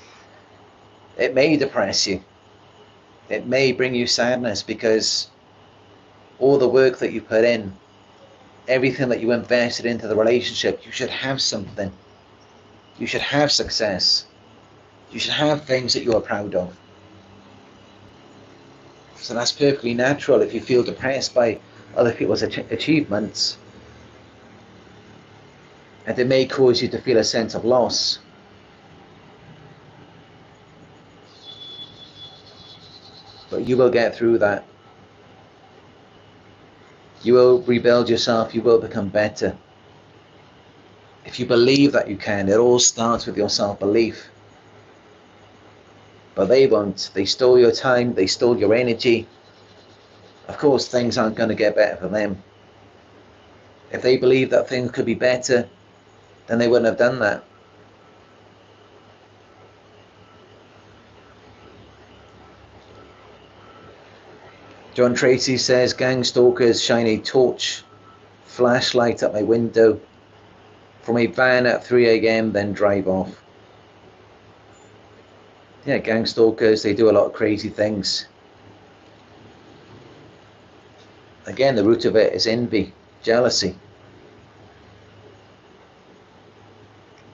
it may depress you. It may bring you sadness because all the work that you put in, everything that you invested into the relationship, you should have something. You should have success. You should have things that you are proud of. So that's perfectly natural if you feel depressed by other people's achievements. And it may cause you to feel a sense of loss. But you will get through that. You will rebuild yourself. You will become better. If you believe that you can, it all starts with your self-belief. But they won't. They stole your time. They stole your energy. Of course, things aren't going to get better for them. If they believed that things could be better, then they wouldn't have done that. John Tracy says, gang stalkers shine a torch, flashlight at my window from a van at 3 a.m. then drive off. Yeah, gang stalkers, they do a lot of crazy things. Again, the root of it is envy, jealousy.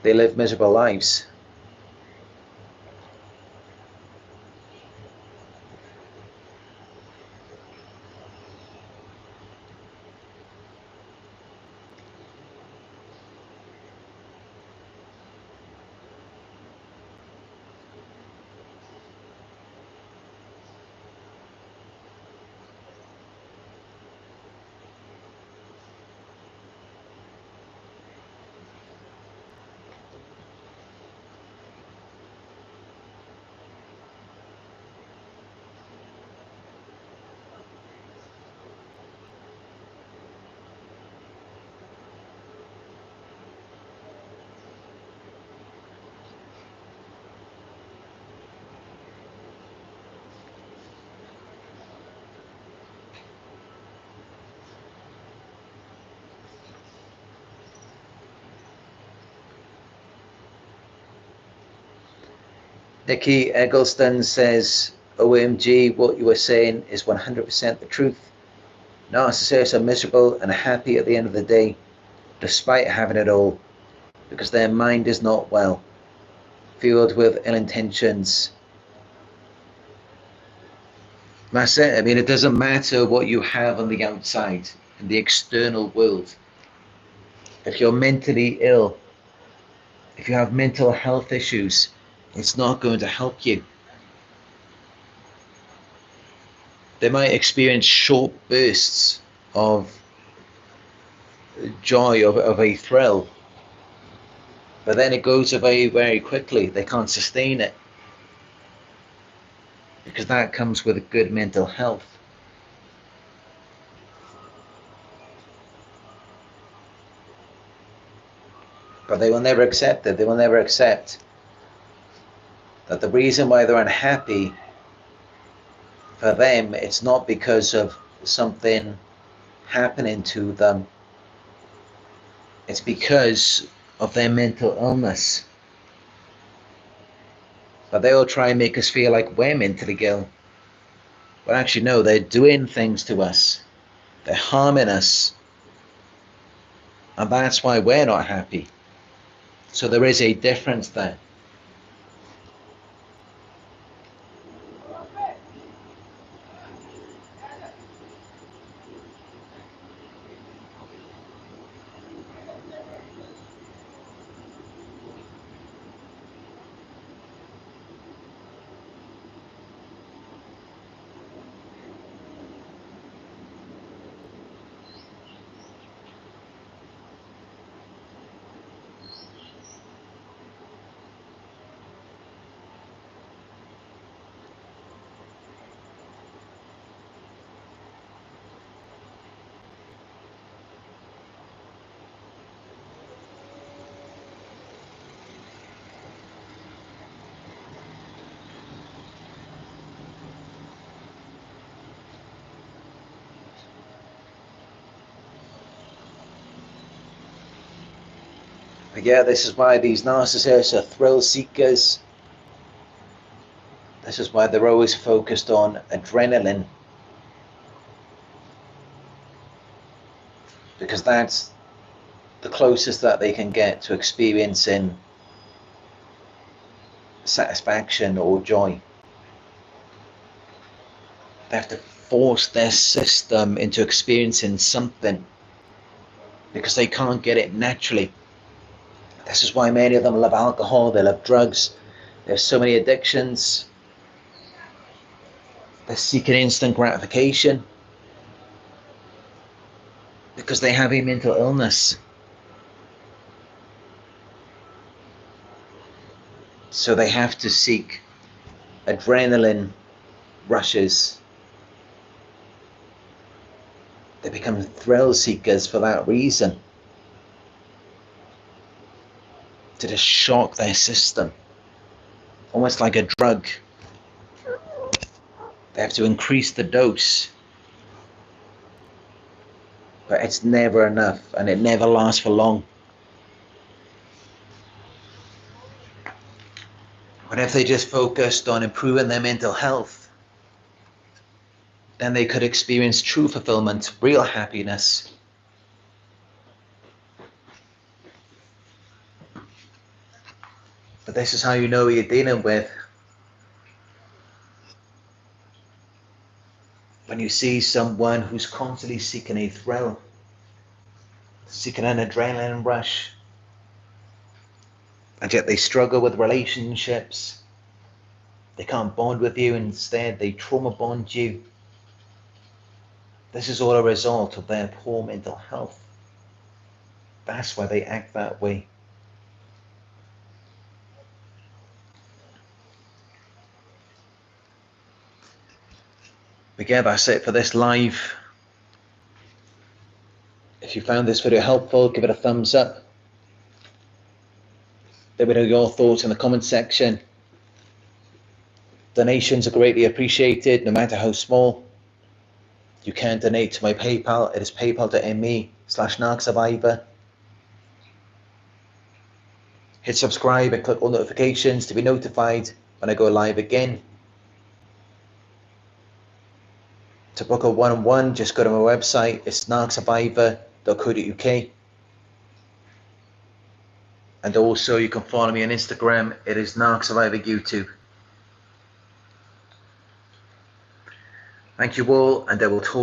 They live miserable lives. Nikki Eggleston says, OMG, what you were saying is 100% the truth. Narcissists are miserable and happy at the end of the day, despite having it all, because their mind is not well, filled with ill intentions. That's it. I mean, it doesn't matter what you have on the outside, in the external world. If you're mentally ill, if you have mental health issues, it's not going to help you. They might experience short bursts of joy, of a thrill, but then it goes away very quickly. They can't sustain it because that comes with a good mental health. But they will never accept it. They will never accept that the reason why they're unhappy, for them, it's not because of something happening to them. It's because of their mental illness. But they will try and make us feel like we're mentally ill. But actually, no, they're doing things to us. They're harming us. And that's why we're not happy. So there is a difference there. But yeah, this is why these narcissists are thrill seekers. This is why they're always focused on adrenaline. Because that's the closest that they can get to experiencing satisfaction or joy. They have to force their system into experiencing something because they can't get it naturally. This is why many of them love alcohol, they love drugs. There's so many addictions. They're seeking instant gratification because they have a mental illness. So they have to seek adrenaline rushes. They become thrill seekers for that reason. To just shock their system. Almost like a drug. They have to increase the dose. But it's never enough, and it never lasts for long. But if they just focused on improving their mental health, then they could experience true fulfillment, real happiness. But this is how you know who you're dealing with. When you see someone who's constantly seeking a thrill, seeking an adrenaline rush, and yet they struggle with relationships, they can't bond with you, instead they trauma bond you. This is all a result of their poor mental health. That's why they act that way. But yeah, that's it for this live. If you found this video helpful, give it a thumbs up. Let me know your thoughts in the comment section. Donations are greatly appreciated, no matter how small. You can donate to my PayPal. It is paypal.me/Narc Survivor. Hit subscribe and click all notifications to be notified when I go live again. To book a one-on-one, just go to my website. It's narcsurvivor.co.uk. And also you can follow me on Instagram. It is Narc Survivor YouTube. Thank you all, and I will talk